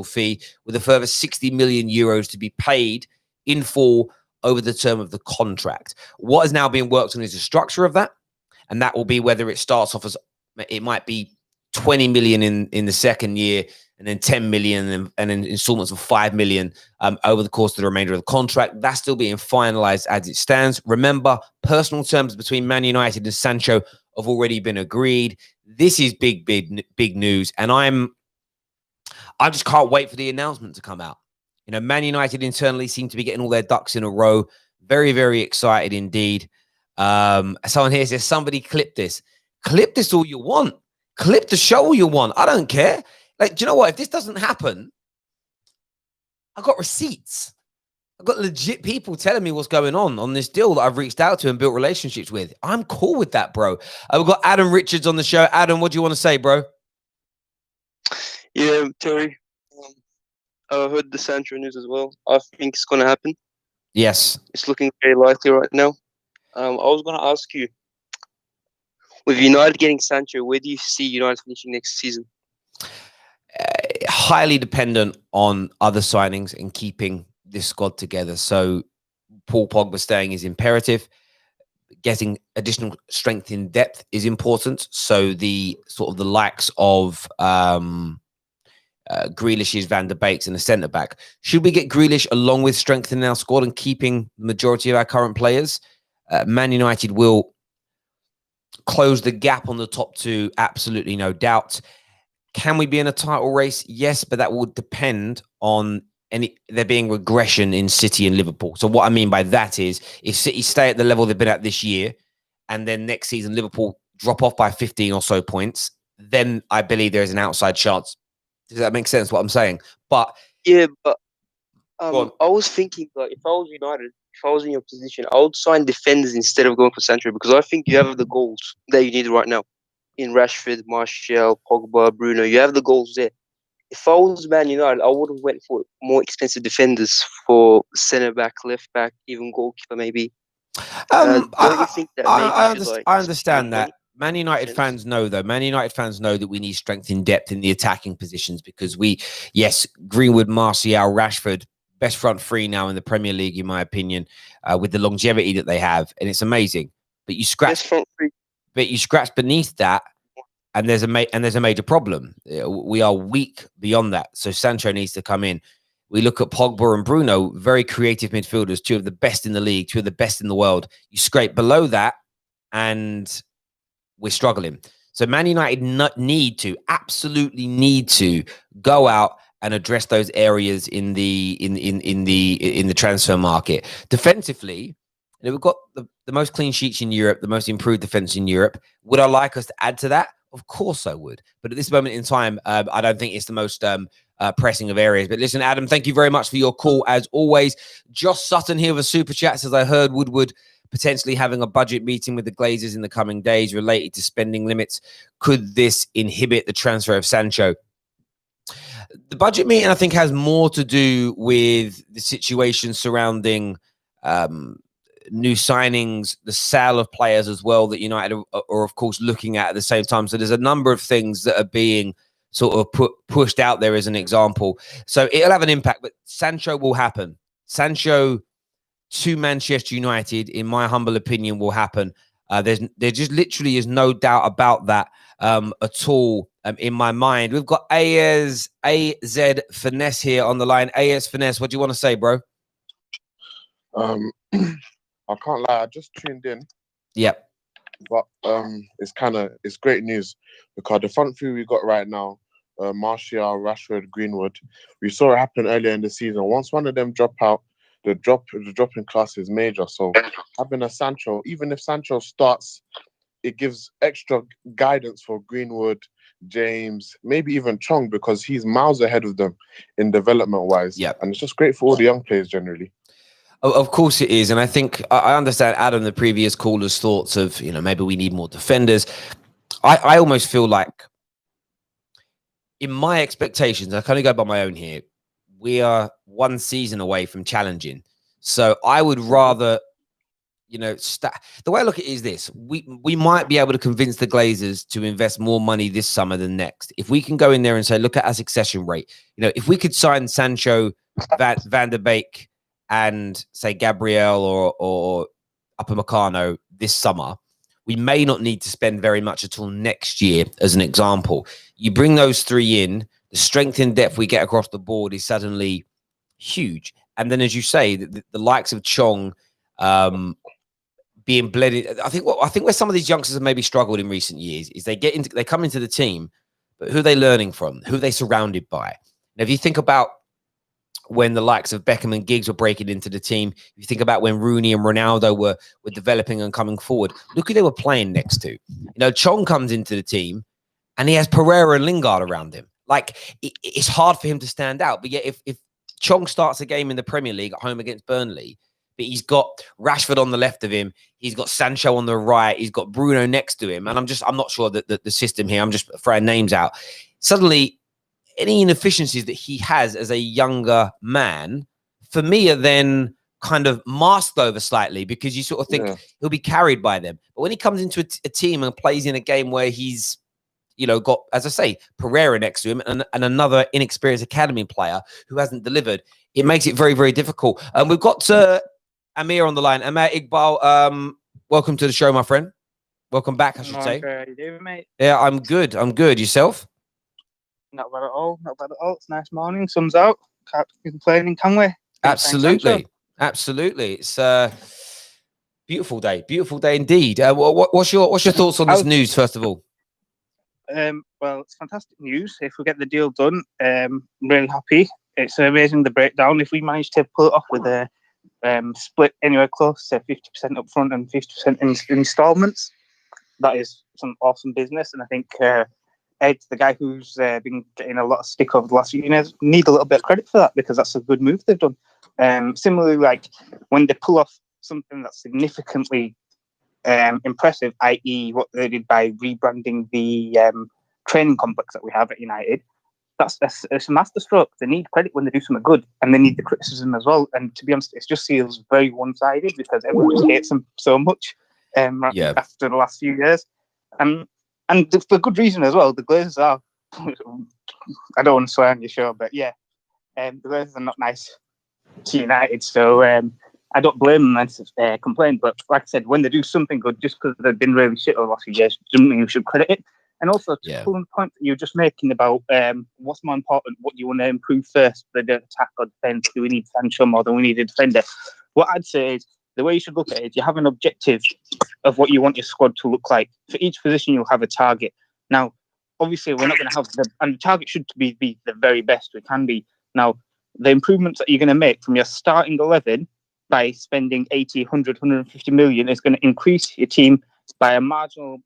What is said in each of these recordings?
fee, with a further 60 million euros to be paid in full over the term of the contract. What is now being worked on is the structure of that, and that will be whether it starts off as, it might be 20 million in the second year, and then 10 million and then installments of 5 million over the course of the remainder of the contract. That's still being finalized as it stands. Remember, personal terms between Man United and Sancho have already been agreed. This is big news, and I just can't wait for the announcement to come out. You know, Man United internally seem to be getting all their ducks in a row. Very, very excited indeed. Someone here says, somebody clip this. Clip this all you want. Clip the show all you want. I don't care. Like, do you know what? If this doesn't happen, I've got receipts. I've got legit people telling me what's going on this deal that I've reached out to and built relationships with. I'm cool with that, bro. We've got Adam Richards on the show. Adam, what do you want to say, bro? Yeah, Terry. I heard the Sancho news as well. I think it's going to happen. Yes. It's looking very likely right now. I was going to ask you, with United getting Sancho, where do you see United finishing next season? Highly dependent on other signings and keeping this squad together. So Paul Pogba staying is imperative. Getting additional strength in depth is important. So the sort of the likes of Grealish's, Van der Beek's and the centre back. Should we get Grealish along with strengthening our squad and keeping the majority of our current players? Man United will close the gap on the top two, absolutely no doubt. Can we be in a title race? Yes, but that will depend on there being regression in City and Liverpool. So what I mean by that is, if City stay at the level they've been at this year, and then next season Liverpool drop off by 15 or so points, then I believe there is an outside chance. Does that make sense, what I'm saying? But yeah, but I was thinking, like, if I was United, if I was in your position, I would sign defenders instead of going for Sancho, because I think you have the goals that you need right now. In Rashford, Martial, Pogba, Bruno, you have the goals there. If I was Man United, I would have went for more expensive defenders for centre back, left back, even goalkeeper maybe. Don't you think that maybe I understand that. Man United fans know, though. Man United fans know that we need strength in depth in the attacking positions, because Greenwood, Martial, Rashford, best front three now in the Premier League, in my opinion, with the longevity that they have, and it's amazing. But you scratch beneath that, and there's a major problem. We are weak beyond that. So Sancho needs to come in. We look at Pogba and Bruno, very creative midfielders, two of the best in the league, two of the best in the world. You scrape below that, and we're struggling. So Man United absolutely need to go out and address those areas in the transfer market. Defensively, we've got the most clean sheets in Europe, the most improved defense in Europe. Would I like us to add to that? Of course I would. But at this moment in time, I don't think it's the most pressing of areas. But listen, Adam, thank you very much for your call, as always. Josh Sutton here with a super chat says, I heard Woodward potentially having a budget meeting with the Glazers in the coming days related to spending limits. Could this inhibit the transfer of Sancho? The budget meeting, I think, has more to do with the situation surrounding new signings, the sale of players as well, that United are of course looking at the same time. So there's a number of things that are being sort of pushed out there as an example. So it'll have an impact, but Sancho will happen. Sancho to Manchester United, in my humble opinion, will happen. There just literally is no doubt about that at all in my mind. We've got AZ Finesse here on the line. AZ Finesse, what do you want to say, bro? I can't lie, I just tuned in. Yep. But it's great news, because the front three we got right now, Martial, Rashford, Greenwood, we saw it happen earlier in the season. Once one of them drop out, the drop in class is major. So having a Sancho, even if Sancho starts, it gives extra guidance for Greenwood, James, maybe even Chong, because he's miles ahead of them in development wise. Yep. And it's just great for all the young players generally. Of course it is. And I think I understand Adam, the previous caller's thoughts of, maybe we need more defenders. I almost feel like, in my expectations, I kind of go by my own here, we are one season away from challenging. So I would rather the way I look at it is this: we might be able to convince the Glazers to invest more money this summer than next. If we can go in there and say, look at our succession rate. If we could sign Sancho, Van der Beek, and say Gabriel or Upamecano this summer, we may not need to spend very much until next year. As an example, you bring those three in, the strength and depth we get across the board is suddenly huge. And then, as you say, the likes of Chong. Being blended, I think where some of these youngsters have maybe struggled in recent years is they come into the team, but who are they learning from? Who are they surrounded by? And if you think about when the likes of Beckham and Giggs were breaking into the team, if you think about when Rooney and Ronaldo were developing and coming forward, look who they were playing next to. Chong comes into the team, and he has Pereira and Lingard around him. Like it's hard for him to stand out. But yet, if Chong starts a game in the Premier League at home against Burnley, but he's got Rashford on the left of him. He's got Sancho on the right. He's got Bruno next to him. And I'm not sure that the system here, I'm just throwing names out. Suddenly, any inefficiencies that he has as a younger man, for me, are then kind of masked over slightly because you sort of think he'll be carried by them. But when he comes into a team and plays in a game where he's, got, as I say, Pereira next to him and another inexperienced academy player who hasn't delivered, it makes it very, very difficult. And we've got Amir on the line. Amir Iqbal, welcome to the show, my friend. Welcome back, I should say. How you doing, mate? Yeah, I'm good. Yourself? Not bad at all. It's a nice morning. Sun's out. Can't be complaining, can we? Absolutely. It's a beautiful day. Beautiful day indeed. What's your thoughts on this news, first of all? Well, it's fantastic news. If we get the deal done, I'm really happy. It's amazing, the breakdown. If we manage to pull it off with a split anywhere close to 50% up front and 50% in installments, that is some awesome business. And I think Ed, the guy who's been getting a lot of stick over the last few years, need a little bit of credit for that, because that's a good move they've done. Similarly, like when they pull off something that's significantly impressive, i.e. what they did by rebranding the training complex that we have at United, that's a masterstroke. They need credit when they do something good, and they need the criticism as well. And to be honest, it just feels very one-sided because everyone just hates them so much after the last few years. And for good reason as well. The Glazers are, I don't want to swear on your show, but the Glazers are not nice to United, so I don't blame them and complain. But like I said, when they do something good, just because they've been really shit over the last few years, doesn't mean you should credit it. And also, to pull on the point that you were just making about what's more important, what you want to improve first, the attack or defence, do we need Sancho more than we need a defender? What I'd say is, the way you should look at it is you have an objective of what you want your squad to look like. For each position, you'll have a target. Now, obviously, we're not going to have and the target should be the very best it can be. Now, the improvements that you're going to make from your starting 11 by spending 80, 100, 150 million is going to increase your team by a marginal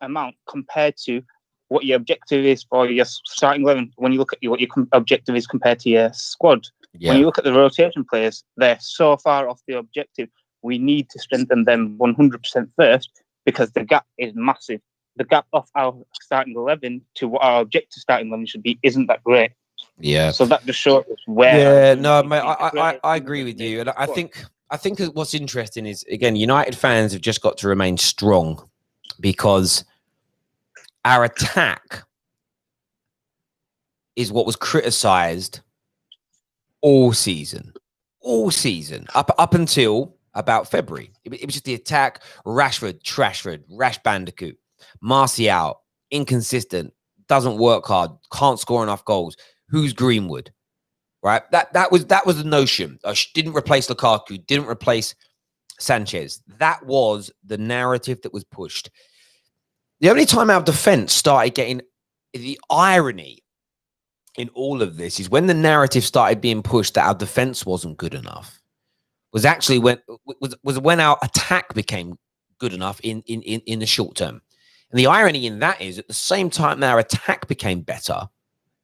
amount compared to what your objective is for your starting 11. When you look at what your objective is compared to your squad, when you look at the rotation players, they're so far off the objective. We need to strengthen them 100% first, because the gap is massive. The gap off our starting 11 to what our objective starting 11 should be isn't that great. Yeah. So that just shows us where. Yeah, no, mate, I agree with you, and I think what's interesting is, again, United fans have just got to remain strong, because our attack is what was criticised all season, up until about February. It was just the attack. Rashford, Rash Bandicoot, Martial, inconsistent, doesn't work hard, can't score enough goals. Who's Greenwood? Right? That was the notion. Didn't replace Lukaku, didn't replace Sanchez. That was the narrative that was pushed. The only time our defense started getting the irony in all of this is when the narrative started being pushed that our defense wasn't good enough. Was actually when our attack became good enough in the short term. And the irony in that is, at the same time our attack became better,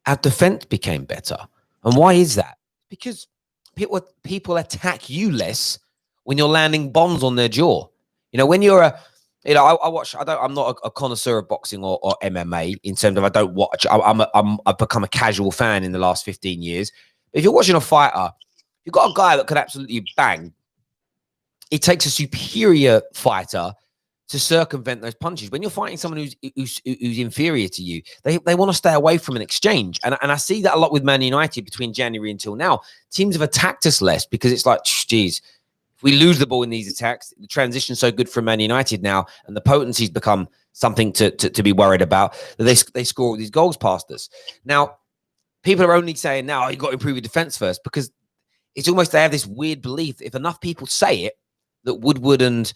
our defense became better. And why is that? Because people attack you less when you're landing bombs on their jaw. When you're I'm not a connoisseur of boxing or MMA in terms of I don't watch. I've become a casual fan in the last 15 years. If you're watching a fighter, you've got a guy that could absolutely bang, it takes a superior fighter to circumvent those punches. When you're fighting someone who's inferior to you, they want to stay away from an exchange. And I see that a lot with Man United between January until now. Teams have attacked us less because it's like, geez, if we lose the ball in these attacks, the transition's so good for Man United now, and the potency's become something to be worried about, that they score all these goals past us. Now, people are only saying now, oh, you've got to improve your defense first, because it's almost they have this weird belief that if enough people say it, that Woodward and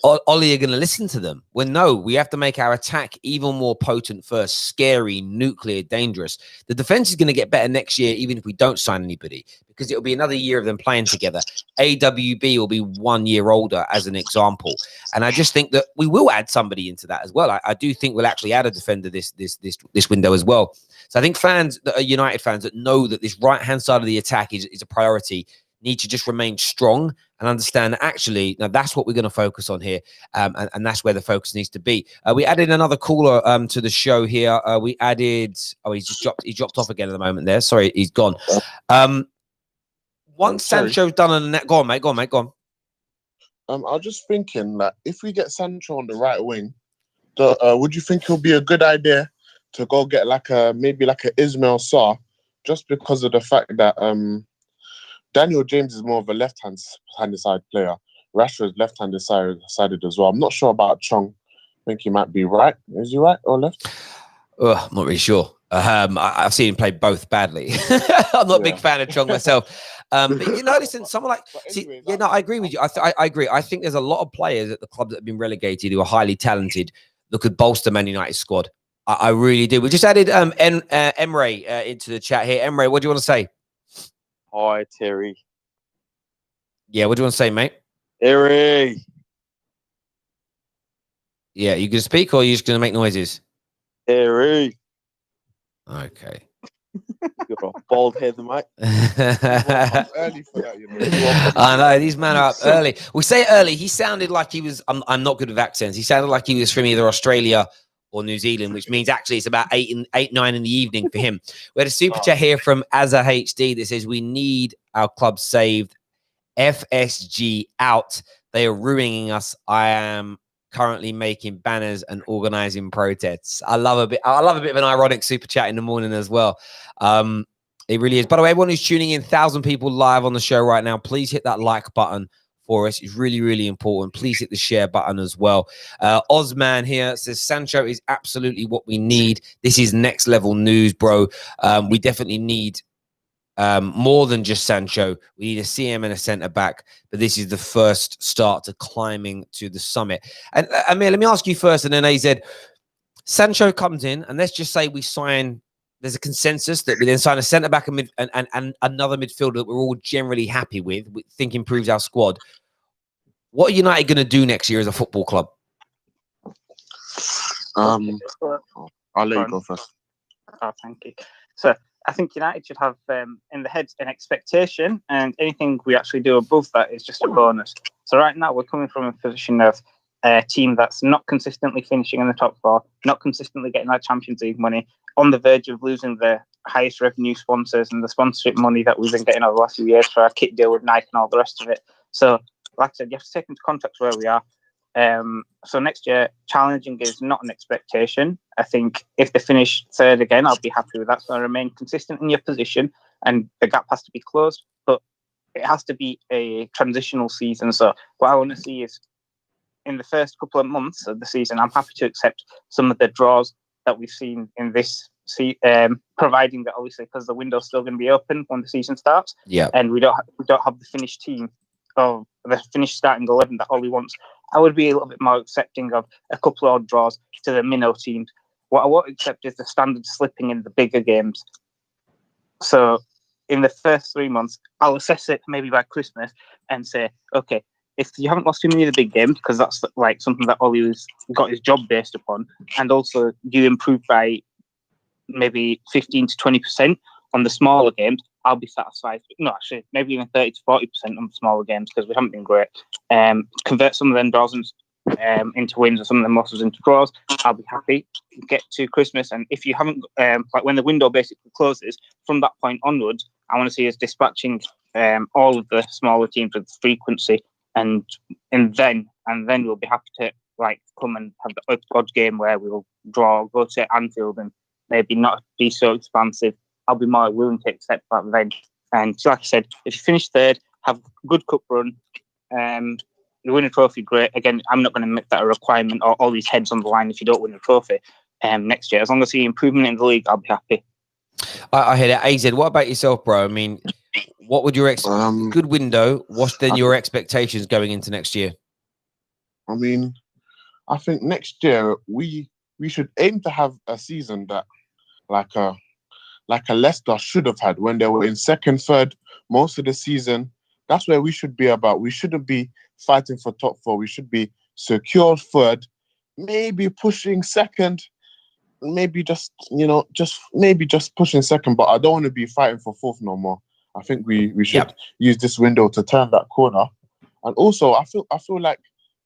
Ollie are going to listen to them. When no, we have to make our attack even more potent first, scary, nuclear, dangerous. The defense is going to get better next year, even if we don't sign anybody, because it'll be another year of them playing together. AWB will be 1 year older, as an example. And I just think that we will add somebody into that as well. I do think we'll actually add a defender this window as well. So I think fans that are United fans that know that this right-hand side of the attack is a priority need to just remain strong and understand that actually, now that's what we're going to focus on here. And that's where the focus needs to be. We added another caller to the show here. We added, he dropped off again at the moment there. Sorry, he's gone. Once Sancho's done on the net, go on, mate. I was just thinking that if we get Sancho on the right wing, would you think it'll be a good idea to go get maybe like a Ismail Sarr, just because of the fact that Daniel James is more of a left-handed side player. Rashford's left-handed sided as well. I'm not sure about Chong. I think he might be right. Is he right or left? I'm not really sure. I've seen him play both badly. I'm not a big fan of Chong myself. But listen, someone like... I agree with you. I agree. I think there's a lot of players at the club that have been relegated who are highly talented that could bolster Man United squad. I really do. We just added Emre into the chat here. Emre, what do you want to say? Hi, Terry. Yeah, what do you want to say, mate? Terry. Yeah, you going to speak or are you just going to make noises? Terry. Okay. You got a bald head, mate. Early for that, you know. I know, these men are up early. We say early. He sounded like he was, I'm not good with accents. He sounded like he was from either Australia or New Zealand, which means actually it's about 9 in the evening for him. We had a super chat here from Azza HD that says, we need our club saved. FSG out. They are ruining us. I am currently making banners and organizing protests. I love a bit of an ironic super chat in the morning as well. It really is. By the way, everyone who's tuning in, 1,000 people live on the show right now, please hit that like button for us. It's really, really important. Please hit the share button as well. Ozman here says, Sancho is absolutely what we need. This is next level news, bro. We definitely need more than just Sancho. We need a CM and a centre-back, but this is the first start to climbing to the summit. And Amir, let me ask you first, and then AZ. Sancho comes in, and let's just say we sign... There's a consensus that we then sign a centre-back and another midfielder that we're all generally happy with, we think improves our squad. What are United going to do next year as a football club? I'll let you go first. Oh, thank you. So I think United should have in the head an expectation, and anything we actually do above that is just a bonus. So right now we're coming from a position of a team that's not consistently finishing in the top four, not consistently getting that Champions League money, on the verge of losing the highest revenue sponsors and the sponsorship money that we've been getting over the last few years for our kit deal with Nike and all the rest of it. So, like I said, you have to take into context where we are. So next year, challenging is not an expectation. I think if they finish third again, I'll be happy with that. So remain consistent in your position, and the gap has to be closed, but it has to be a transitional season. So what I want to see is, in the first couple of months of the season, I'm happy to accept some of the draws that we've seen in this providing that obviously because the window's still going to be open when the season starts. Yeah, and we don't have the finished team of the finished starting 11 that Ollie wants. I would be a little bit more accepting of a couple of odd draws to the minnow teams. What I won't accept is the standard slipping in the bigger games. So in the first 3 months, I'll assess it maybe by Christmas and say, okay, if you haven't lost too many of the big games, because that's like something that Ollie's got his job based upon, and also you improve by maybe 15 to 20% on the smaller games, I'll be satisfied. No, actually, maybe even 30 to 40% on the smaller games because we haven't been great. Convert some of them draws into wins or some of them losses into draws, I'll be happy. Get to Christmas, and if you haven't, like when the window basically closes, from that point onwards, I want to see us dispatching all of the smaller teams with frequency. and then we'll be happy to like come and have the odd game where we'll draw, go to Anfield, and maybe not be so expansive. I'll be more willing to accept that then. And like I said, if you finish third, have a good cup run, you win a trophy, great. Again, I'm not going to make that a requirement or all these heads on the line if you don't win a trophy next year. As long as you see improvement in the league, I'll be happy. I hear that. AZ, what about yourself, bro? I mean, what would your good window? What's then your expectations going into next year? I mean, I think next year we should aim to have a season that like a Leicester should have had when they were in second, third most of the season. That's where we should be about. We shouldn't be fighting for top four. We should be secure third, maybe pushing second, maybe just pushing second. But I don't want to be fighting for fourth no more. I think we should use this window to turn that corner. And also, I feel like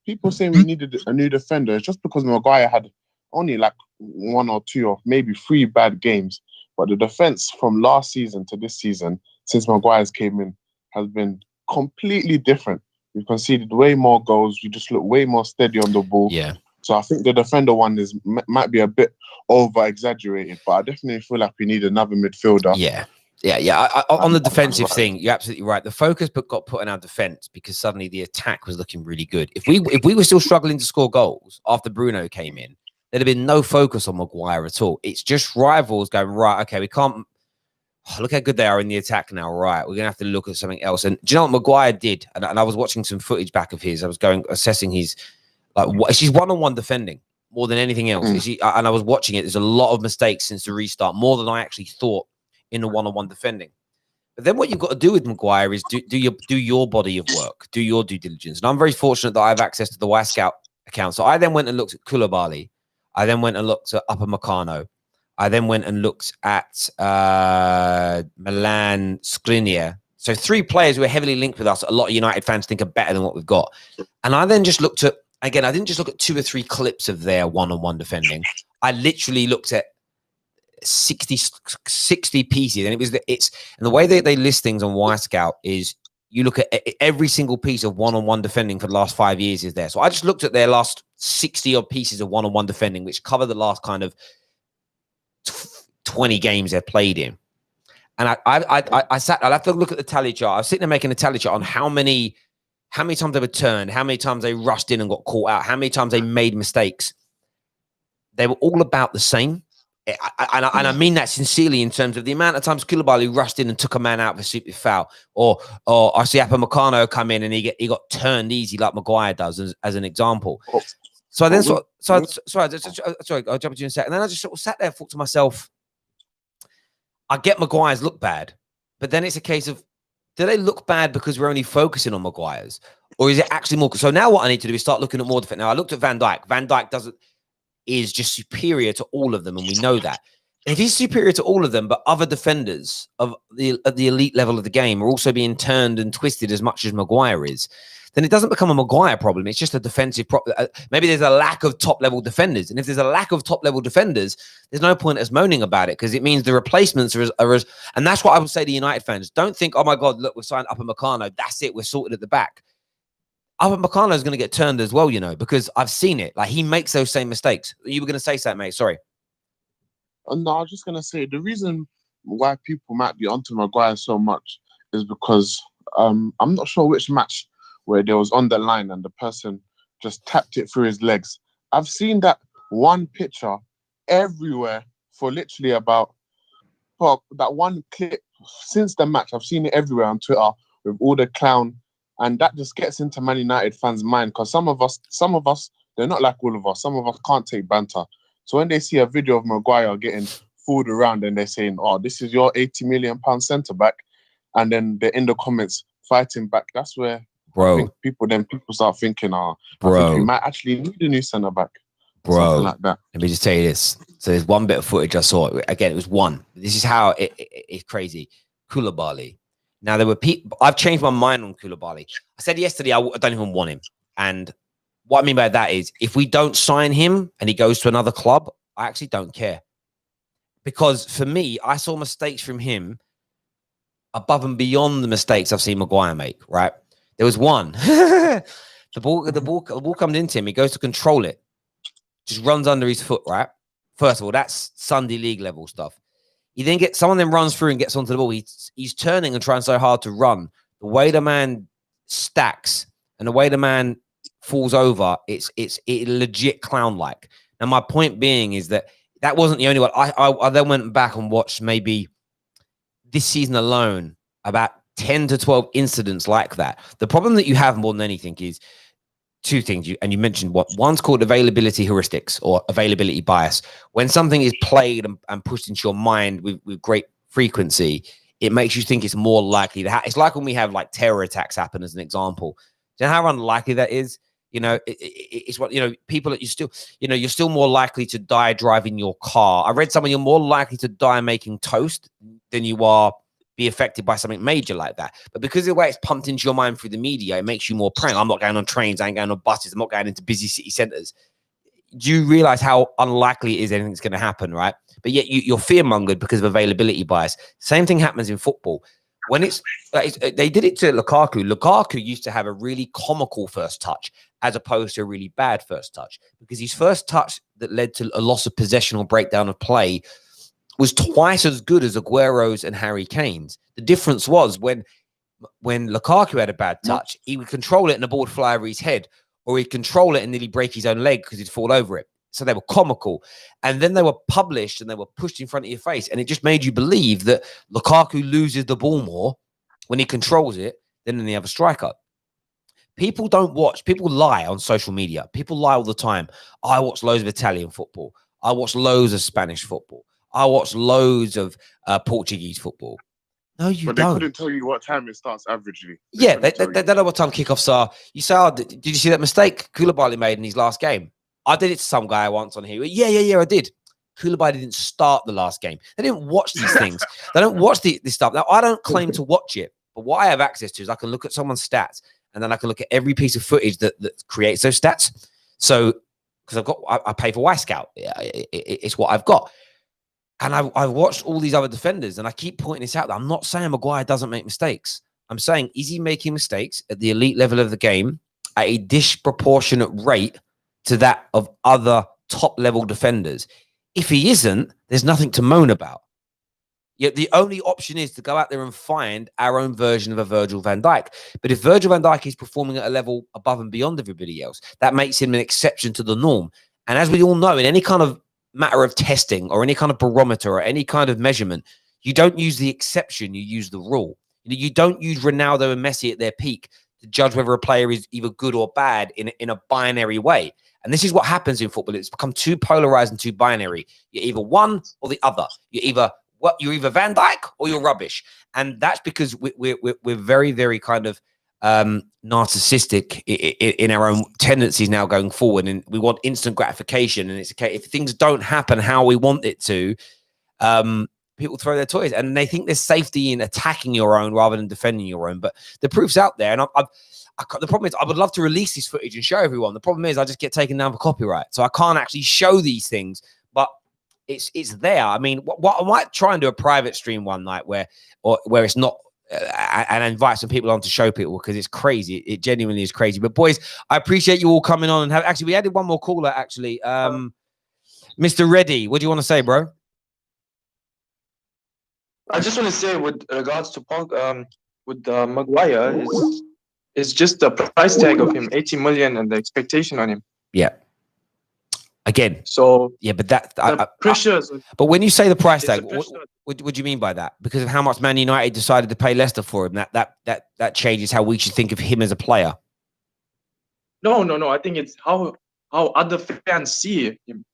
people saying we needed a new defender. It's just because Maguire had only like 1 or 2 or maybe 3 bad games. But the defense from last season to this season, since Maguire's came in, has been completely different. We've conceded way more goals. We just look way more steady on the ball. Yeah. So I think the defender one might be a bit over exaggerated, but I definitely feel like we need another midfielder. Yeah. On the defensive thing, you're absolutely right. The focus got put on our defense because suddenly the attack was looking really good. If we were still struggling to score goals after Bruno came in, there'd have been no focus on Maguire at all. It's just rivals going, right, okay, we can't look how good they are in the attack now. Right, we're gonna have to look at something else. And do you know what Maguire did? And I was watching some footage back of his. I was assessing his she's one-on-one defending more than anything else. And I was watching it. There's a lot of mistakes since the restart, more than I actually thought in the one-on-one defending. But then what you've got to do with Maguire is do your body of work, do your due diligence. And I'm very fortunate that I have access to the Y Scout account. So I then went and looked at Koulibaly. I then went and looked at Upamecano. I then went and looked at Milan Skriniar. So 3 players who are heavily linked with us. A lot of United fans think are better than what we've got. And I then just looked at, again, I didn't just look at 2 or 3 clips of their one-on-one defending. I literally looked at 60 pieces. And and the way they list things on Y Scout is you look at every single piece of one-on-one defending for the last 5 years is there. So I just looked at their last 60 odd pieces of one-on-one defending, which cover the last kind of 20 games they've played in. And I sat, I'll have to look at the tally chart. I was sitting there making a tally chart on how many times they were turned, how many times they rushed in and got caught out, how many times they made mistakes. They were all about the same. And I mean that sincerely in terms of the amount of times Koulibaly rushed in and took a man out for a stupid foul, or I see Upamecano come in and he got turned easy like Maguire does, as an example. So then, sorry, I'll jump into you in a second. And then I just sort of sat there and thought to myself, I get Maguire's look bad, but then it's a case of, do they look bad because we're only focusing on Maguire's, or is it actually more? So now what I need to do is start looking at more defense. Now I looked at Van Dijk. Van Dijk is just superior to all of them, and we know that. And if he's superior to all of them, but other defenders at the elite level of the game are also being turned and twisted as much as Maguire is, then it doesn't become a Maguire problem. It's just a defensive problem. Maybe there's a lack of top-level defenders. And if there's a lack of top-level defenders, there's no point us moaning about it because it means the replacements are and that's what I would say to United fans. Don't think, oh, my God, look, we've signed Upamecano. That's it. We're sorted at the back. Upamecano is going to get turned as well, because I've seen it. Like, he makes those same mistakes. You were going to say something, mate. Sorry. No, I was just going to say the reason why people might be onto Maguire so much is because I'm not sure which match where there was on the line and the person just tapped it through his legs. I've seen that one picture everywhere for literally that one clip since the match. I've seen it everywhere on Twitter with all the clown, and that just gets into Man United fans' mind because some of us, they're not like all of us. Some of us can't take banter. So when they see a video of Maguire getting fooled around and they're saying, "Oh, this is your £80 million centre back," and then they're in the comments fighting back, that's where I think people start thinking, I think we might actually need a new centre back. Something like that. Let me just tell you this. So there's one bit of footage I saw. Again, it was one. This is how it's crazy. Koulibaly. Now, there were people. I've changed my mind on Koulibaly. I said yesterday I don't even want him. And what I mean by that is if we don't sign him and he goes to another club, I actually don't care. Because for me, I saw mistakes from him above and beyond the mistakes I've seen Maguire make, right? There was one. The ball comes into him. He goes to control it. Just runs under his foot, right? First of all, that's Sunday league level stuff. He then someone then runs through and gets onto the ball. He's turning and trying so hard to run. The way the man stacks and the way the man falls over, it's legit clown-like. Now, my point being is that wasn't the only one. I then went back and watched maybe this season alone about 10 to 12 incidents like that. The problem that you have more than anything is two things. You mentioned one's called availability heuristics or availability bias. When something is played and pushed into your mind with great frequency, it makes you think it's more likely to happen. It's like when we have like terror attacks happen as an example. Do you know how unlikely that is? You know, it's what, you know, people that you're still more likely to die driving your car. I read somewhere you're more likely to die making toast than you are be affected by something major like that. But because of the way it's pumped into your mind through the media, it makes you more prone. I'm not going on trains. I ain't going on buses. I'm not going into busy city centers. Do you realize how unlikely it is anything's going to happen, right? But yet you're fear-mongered because of availability bias. Same thing happens in football. When they did it to Lukaku. Lukaku used to have a really comical first touch as opposed to a really bad first touch, because his first touch that led to a loss of possession or breakdown of play was twice as good as Aguero's and Harry Kane's. The difference was when Lukaku had a bad touch, he would control it and the ball would fly over his head, or he'd control it and nearly break his own leg because he'd fall over it. So they were comical. And then they were published and they were pushed in front of your face. And it just made you believe that Lukaku loses the ball more when he controls it than any other striker. People don't watch. People lie on social media. People lie all the time. I watch loads of Italian football. I watch loads of Spanish football. I watch loads of Portuguese football. No, you don't. But they couldn't tell you what time it starts averagely. They don't know what time kickoffs are. You say, oh, did you see that mistake Koulibaly made in his last game? I did it to some guy once on here. Yeah, I did. Koulibaly didn't start the last game. They didn't watch these things. They don't watch this stuff. Now, I don't claim to watch it, but what I have access to is I can look at someone's stats, and then I can look at every piece of footage that creates those stats. So, because I pay for Y-Scout. It's what I've got. And I've watched all these other defenders, and I keep pointing this out. I'm not saying Maguire doesn't make mistakes. I'm saying, is he making mistakes at the elite level of the game at a disproportionate rate to that of other top-level defenders? If he isn't, there's nothing to moan about. Yet the only option is to go out there and find our own version of a Virgil van Dijk. But if Virgil van Dijk is performing at a level above and beyond everybody else, that makes him an exception to the norm. And as we all know, in any kind of matter of testing or any kind of barometer or any kind of measurement, you don't use the exception, you use the rule. You don't use Ronaldo and Messi at their peak to judge whether a player is either good or bad in a binary way. And this is what happens in football. It's become too polarized and too binary. You're either one or the other. You're either Van Dijk or you're rubbish. And that's because we're very, very kind of narcissistic in our own tendencies now going forward, and we want instant gratification. And it's okay if things don't happen how we want it to. People throw their toys, and they think there's safety in attacking your own rather than defending your own. But the proof's out there, and the problem is I would love to release this footage and show everyone. The problem is I just get taken down for copyright, so I can't actually show these things. But it's there. I mean, what I might try and do a private stream one night where it's not. And invite some people on to show people, because it's crazy. It genuinely is crazy. But boys, I appreciate you all coming on. And actually, we added one more caller. Actually, Mr. Reddy, what do you want to say, bro? I just want to say, with regards to Maguire, is just the price tag of him, 80 million, and the expectation on him. Yeah. Again. So yeah, but that pressures. But when you say the price tag, what do you mean by that? Because of how much Man United decided to pay Leicester for him, that changes how we should think of him as a player. No. I think it's how other fans see him.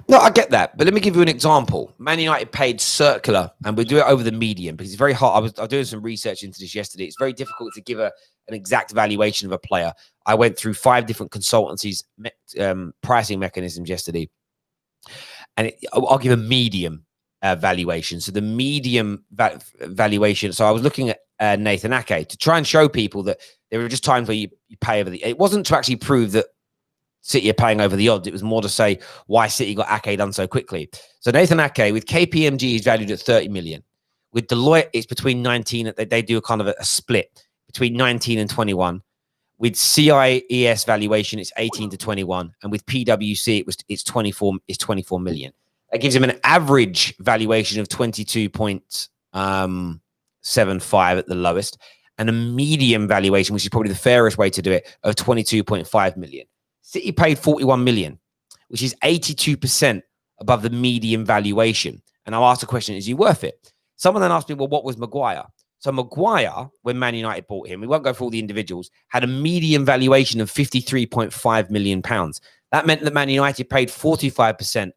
No, I get that, but let me give you an example. Man United paid Circular, and we do it over the median because it's very hard. I was doing some research into this yesterday. It's very difficult to give an exact valuation of a player. I went through 5 different consultancies' pricing mechanisms yesterday, and I'll give a medium valuation. So the medium valuation. So I was looking at Nathan Ake to try and show people that there were just times where you pay over the. It wasn't to actually prove that City are paying over the odds. It was more to say why City got Ake done so quickly. So Nathan Ake with KPMG is valued at 30 million. With Deloitte, it's between 19. They do a kind of a split between 19 and 21. With CIES valuation, it's 18 to 21, and with PwC, it's 24 million. That gives him an average valuation of 22.75 at the lowest, and a median valuation, which is probably the fairest way to do it, of 22.5 million. City paid 41 million, which is 82% above the median valuation. And I'll ask the question, is he worth it? Someone then asked me, well, what was Maguire? So Maguire, when Man United bought him, we won't go through all the individuals, had a median valuation of 53.5 million pounds. That meant that Man United paid 45%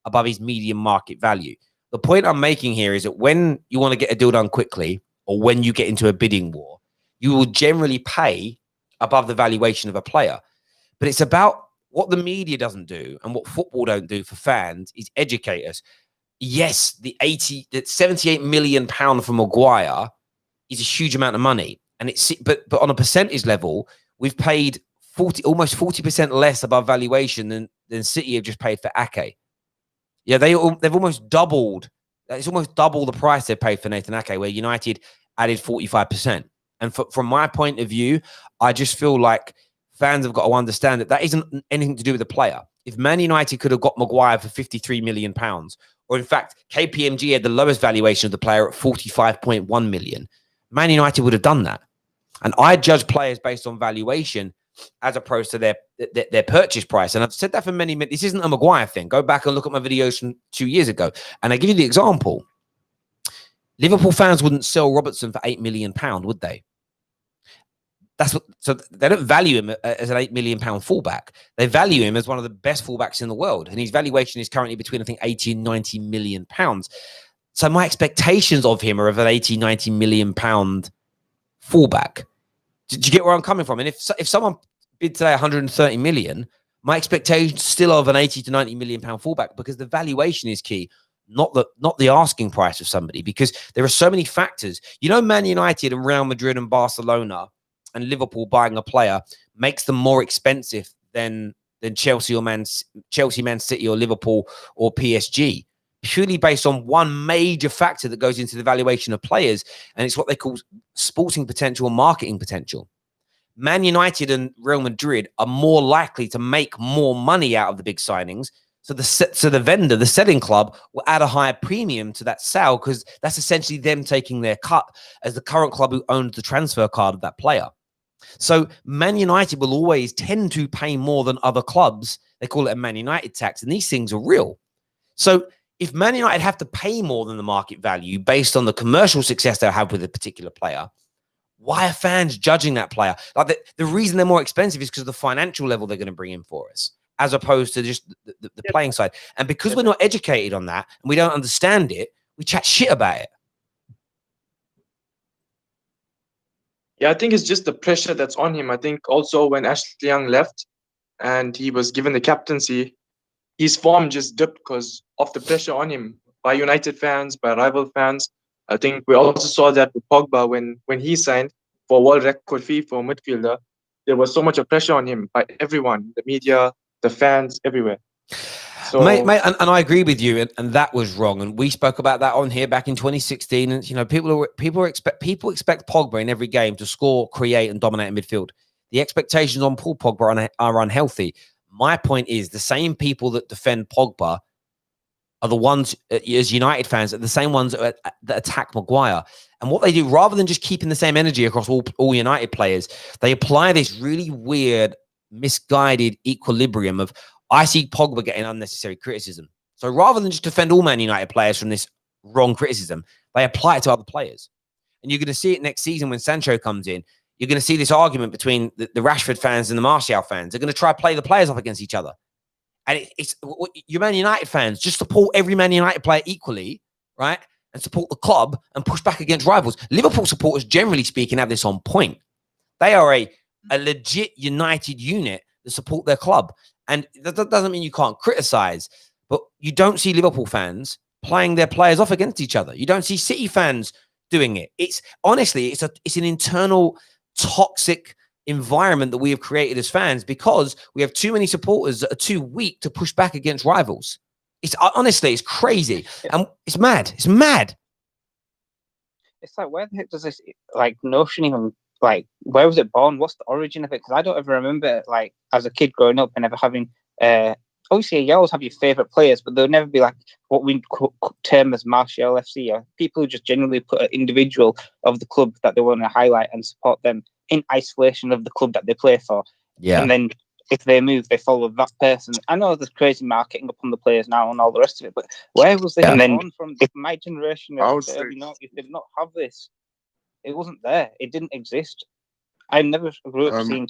above his median market value. The point I'm making here is that when you want to get a deal done quickly, or when you get into a bidding war, you will generally pay above the valuation of a player. But it's about what the media doesn't do and what football don't do for fans is educate us. Yes, the 78 million pound for Maguire is a huge amount of money, and but on a percentage level, we've paid almost 40% less above valuation than City have just paid for Ake. Yeah, they've almost doubled. It's almost double the price they paid for Nathan Ake, where United added 45%. And from my point of view, I just feel like fans have got to understand that isn't anything to do with the player. If Man United could have got Maguire for 53 million pounds, or in fact, KPMG had the lowest valuation of the player at 45.1 million, Man United would have done that. And I judge players based on valuation as opposed to their purchase price. And I've said that for many. This isn't a Maguire thing. Go back and look at my videos from 2 years ago. And I give you the example. Liverpool fans wouldn't sell Robertson for £8 million, would they? So they don't value him as an £8 million fullback. They value him as one of the best fullbacks in the world. And his valuation is currently between, I think, 80 and 90 million pounds. So my expectations of him are of an 80, 90 million pound fullback. Do you get where I'm coming from? And if someone bid today 130 million, my expectations still of an 80 to 90 million pound fullback, because the valuation is key, not the asking price of somebody, because there are so many factors. Man United and Real Madrid and Barcelona and Liverpool buying a player makes them more expensive than Chelsea, Man City, or Liverpool or PSG, purely based on one major factor that goes into the valuation of players, and it's what they call sporting potential and marketing potential. Man United and Real Madrid are more likely to make more money out of the big signings, so the vendor, the selling club, will add a higher premium to that sale, because that's essentially them taking their cut as the current club who owns the transfer card of that player. So Man United will always tend to pay more than other clubs. They call it a Man United tax, and these things are real. So if Man United have to pay more than the market value based on the commercial success they'll have with a particular player, why are fans judging that player? Like the reason they're more expensive is because of the financial level they're going to bring in for us, as opposed to just the playing side. And because we're not educated on that and we don't understand it, we chat shit about it. Yeah, I think it's just the pressure that's on him. I think also when Ashley Young left and he was given the captaincy, his form just dipped because of the pressure on him by United fans, by rival fans. I think we also saw that with Pogba when he signed for world record fee for a midfielder. There was so much of pressure on him by everyone, the media, the fans, everywhere. So, mate, and I agree with you, and that was wrong. And we spoke about that on here back in 2016. And people expect Pogba in every game to score, create, and dominate in midfield. The expectations on Paul Pogba are unhealthy. My point is, the same people that defend Pogba are the ones, as United fans, are the same ones that attack Maguire. And what they do, rather than just keeping the same energy across all United players, they apply this really weird, misguided equilibrium of, I see Pogba getting unnecessary criticism. So rather than just defend all Man United players from this wrong criticism, they apply it to other players. And you're going to see it next season when Sancho comes in. You're going to see this argument between the Rashford fans and the Martial fans. They're going to try to play the players off against each other. And it's you Man United fans, just support every Man United player equally, right? And support the club and push back against rivals. Liverpool supporters, generally speaking, have this on point. They are a legit United unit that support their club. And that doesn't mean you can't criticize, but you don't see Liverpool fans playing their players off against each other. You don't see City fans doing it. It's honestly, it's an internal toxic environment that we have created as fans, because we have too many supporters that are too weak to push back against rivals. It's honestly, it's crazy. And it's mad. It's mad. It's like, where the heck does this notion even like, where was it born? What's the origin of it? Because I don't ever remember, like, as a kid growing up and ever having, obviously you always have your favourite players, but there'll never be like what we term as Martial FC, or people who just generally put an individual of the club that they want to highlight and support them in isolation of the club that they play for. Yeah. And then if they move, they follow that person. I know there's crazy marketing upon the players now and all the rest of it, but where was this born from? My generation of early noughties did not have this. It wasn't there. It didn't exist. I never grew up seeing.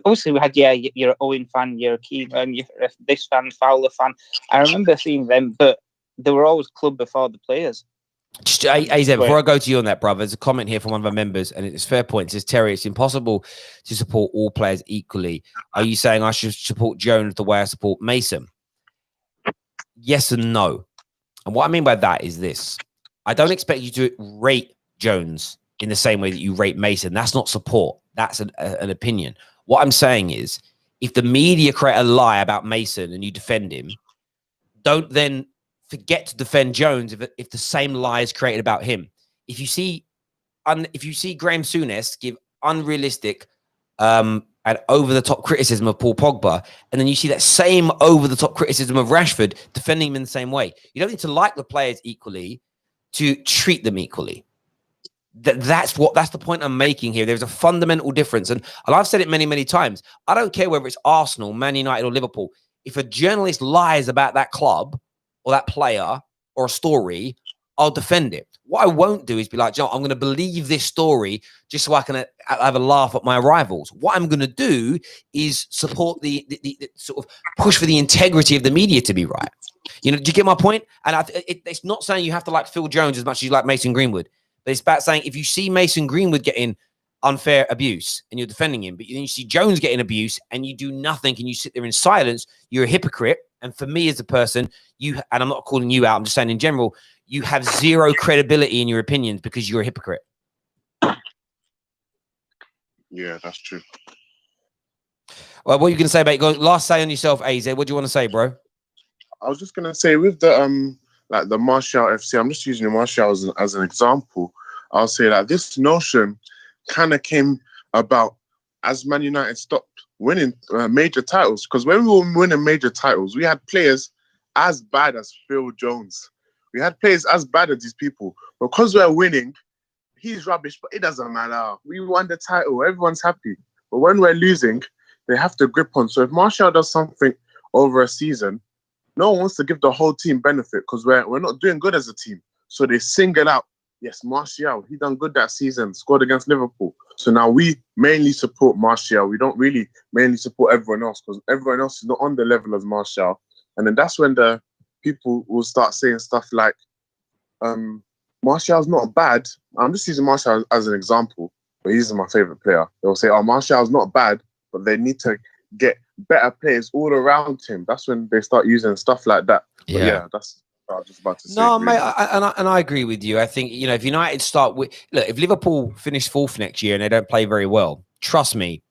Obviously, we had you're an Owen fan, you're a Keane fan, you're this fan, Fowler fan. I remember seeing them, but they were always club before the players. AZ, before I go to you on that, brother, there's a comment here from one of our members, and it's fair point. It says, Terry, it's impossible to support all players equally. Are you saying I should support Jones the way I support Mason? Yes and no. And what I mean by that is this. I don't expect you to rate Jones in the same way that you rate Mason. That's not support. That's an opinion. What I'm saying is, if the media create a lie about Mason and you defend him, don't then forget to defend Jones if the same lie is created about him. If you see Graham Souness give unrealistic and over-the-top criticism of Paul Pogba, and then you see that same over-the-top criticism of Rashford, defending him in the same way, you don't need to like the players equally to treat them equally. That's the point I'm making here. There's a fundamental difference. And I've said it many, many times. I don't care whether it's Arsenal, Man United, or Liverpool. If a journalist lies about that club or that player or a story, I'll defend it. What I won't do is be like, John, I'm going to believe this story just so I can have a laugh at my rivals. What I'm going to do is support the sort of push for the integrity of the media to be right. You know, do you get my point? And it's not saying you have to like Phil Jones as much as you like Mason Greenwood. But it's about saying if you see Mason Greenwood getting unfair abuse and you're defending him, but then you see Jones getting abuse and you do nothing and you sit there in silence, you're a hypocrite. And for me as a person, and I'm not calling you out, I'm just saying in general, you have zero credibility in your opinions because you're a hypocrite. Yeah, that's true. Well, what are you going to say about it? Last say on yourself, AZ. What do you want to say, bro? I was just going to say with the like the Martial FC, I'm just using the Martial as an example. I'll say that this notion kind of came about as Man United stopped winning major titles. Because when we were winning major titles, we had players as bad as Phil Jones. We had players as bad as these people. Because we're winning, he's rubbish, but it doesn't matter. We won the title. Everyone's happy. But when we're losing, they have to grip on. So if Martial does something over a season, no one wants to give the whole team benefit because we're not doing good as a team. So they single out, yes, Martial, he done good that season, scored against Liverpool. So now we mainly support Martial. We don't really mainly support everyone else because everyone else is not on the level of Martial. And then that's when the people will start saying stuff like, Martial's not bad. I'm just using Martial as an example, but he's my favourite player. They'll say, Martial's not bad, but they need to get better players all around him. That's when they start using stuff like that. But yeah, that's what I was just about to say. No, mate, I agree with you. I think, if United start with... Look, if Liverpool finish fourth next year and they don't play very well, trust me,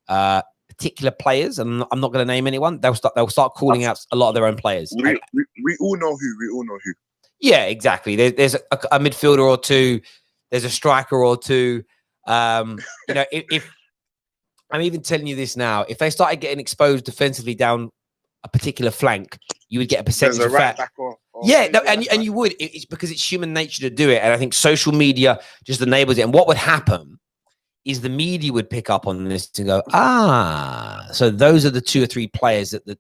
particular players, and I'm not going to name anyone, they'll start calling out a lot of their own players. We all know who. We all know who. Yeah, exactly. There's a midfielder or two. There's a striker or two. If I'm even telling you this now, if they started getting exposed defensively down a particular flank, you would get a percentage of fat. And you would. It's because it's human nature to do it. And I think social media just enables it. And what would happen is the media would pick up on this and go, so those are the 2 or 3 players that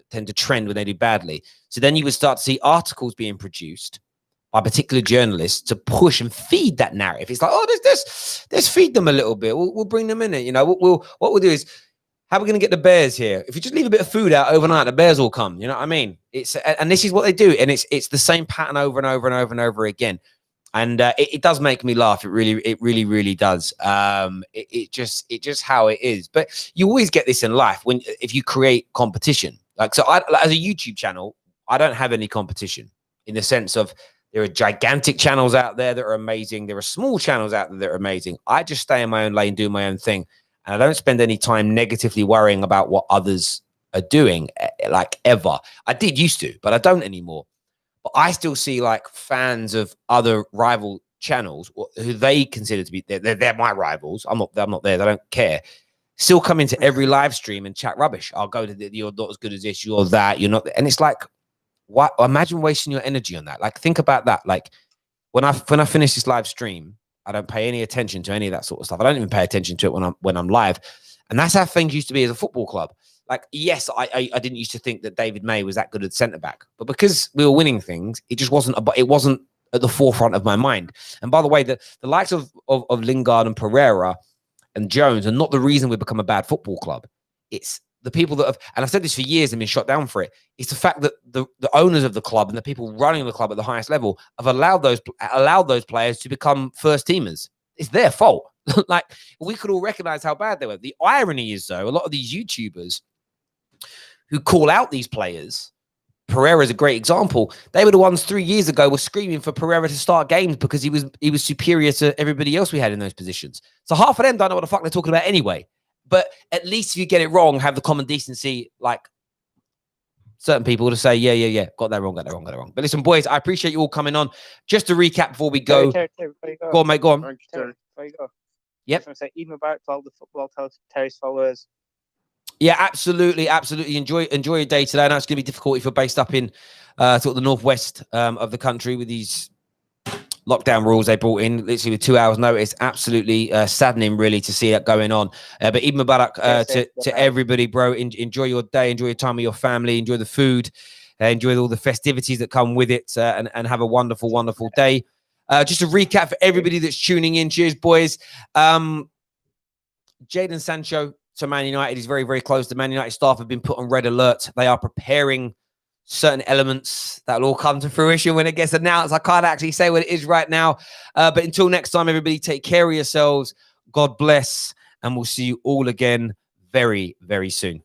tend to trend when they do badly. So then you would start to see articles being produced by particular journalists to push and feed that narrative. It's like, let's feed them a little bit. We'll bring them in it. What we'll do is, how are we going to get the bears here? If you just leave a bit of food out overnight, the bears will come. You know what I mean? And this is what they do, and it's the same pattern over and over and over and over again. And it does make me laugh. It really does. It just how it is. But you always get this in life if you create competition. Like, so as a YouTube channel, I don't have any competition in the sense of there are gigantic channels out there that are amazing. There are small channels out there that are amazing. I just stay in my own lane, do my own thing. And I don't spend any time negatively worrying about what others are doing, like ever. I did used to, but I don't anymore. But I still see like fans of other rival channels who they consider to be they're my rivals. I'm not there. They don't care. Still come into every live stream and chat rubbish. I'll go to you're not as good as this. You're that. You're not. And it's like, what? Imagine wasting your energy on that. Like, think about that. Like, when I finish this live stream, I don't pay any attention to any of that sort of stuff. I don't even pay attention to it when I'm live. And that's how things used to be as a football club. Like, yes, I didn't used to think that David May was that good at centre back, but because we were winning things, it just wasn't. It wasn't at the forefront of my mind. And by the way, the likes of Lingard and Pereira and Jones are not the reason we've become a bad football club. It's the people that have, and I've said this for years and been shot down for it. It's the fact that the owners of the club and the people running the club at the highest level have allowed those players to become first teamers. It's their fault. Like, we could all recognize how bad they were. The irony is, though, a lot of these YouTubers who call out these players, Pereira is a great example. They were the ones 3 years ago were screaming for Pereira to start games because he was superior to everybody else we had in those positions. So half of them don't know what the fuck they're talking about anyway. But at least if you get it wrong, have the common decency, like certain people, to say, yeah, got that wrong. But listen, boys, I appreciate you all coming on. Just to recap before we go. Terry, go on, mate, go on. Thank you, Terry. Before you go. Yep. I was going to say, even about all the football, tell Terry's followers. Yeah, absolutely. Enjoy your day today. I know it's going to be difficult if you're based up in sort of the northwest of the country with these lockdown rules they brought in, literally with 2 hours notice. Absolutely saddening, really, to see that going on. But Eid Mubarak to everybody, bro. Enjoy your day. Enjoy your time with your family. Enjoy the food. Enjoy all the festivities that come with it, and have a wonderful, wonderful day. Just a recap for everybody that's tuning in. Cheers, boys. Jadon Sancho to Man United is very, very close. The Man United staff have been put on red alert. They are preparing certain elements that will all come to fruition when it gets announced. I can't actually say what it is right now. But until next time, everybody, take care of yourselves. God bless. And we'll see you all again very, very soon.